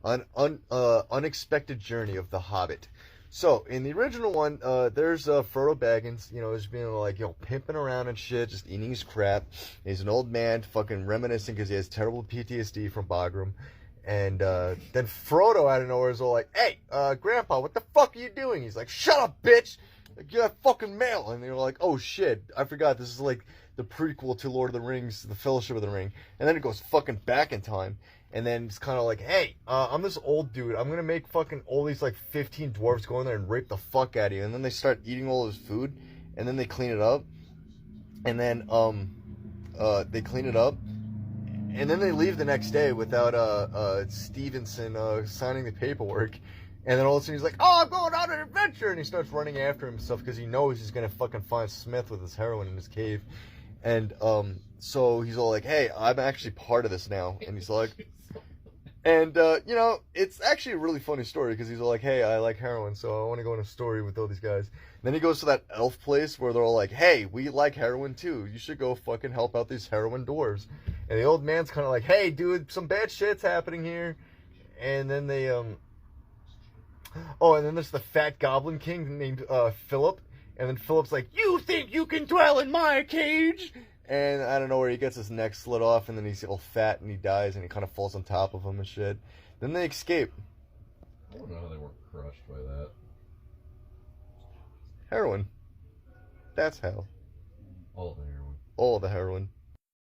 Unexpected Journey of the Hobbit. So in the original one, there's Frodo Baggins, just being like, pimping around and shit, just eating his crap. He's an old man, fucking reminiscing because he has terrible PTSD from Bagram. And then Frodo out of nowhere is all like, "Hey, Grandpa, what the fuck are you doing?" He's like, "Shut up, bitch! Like, you have fucking mail." And they're like, "Oh shit, I forgot. This is like the prequel to Lord of the Rings, The Fellowship of the Ring." And then it goes fucking back in time. And then it's kind of like, "Hey, I'm this old dude. I'm gonna make fucking all these like 15 dwarves go in there and rape the fuck out of you." And then they start eating all his food, and then they clean it up, and then they clean it up, and then they leave the next day without Stevenson signing the paperwork. And then all of a sudden he's like, "Oh, I'm going on an adventure," and he starts running after himself because he knows he's gonna fucking find Smith with his heroin in his cave. And so he's all like, "Hey, I'm actually part of this now," and he's like. And, it's actually a really funny story because he's all like, "Hey, I like heroin, so I want to go on a story with all these guys." And then he goes to that elf place where they're all like, "Hey, we like heroin too. You should go fucking help out these heroin dwarves." And the old man's kind of like, "Hey, dude, some bad shit's happening here." And then they, and then there's the fat goblin king named Philip. And then Philip's like, "You think you can dwell in my cage?" And I don't know where he gets his neck slit off, and then he's all fat and he dies, and he kind of falls on top of him and shit. Then they escape. I don't know how they weren't crushed by that. Heroin. That's how. All the heroin. All the heroin.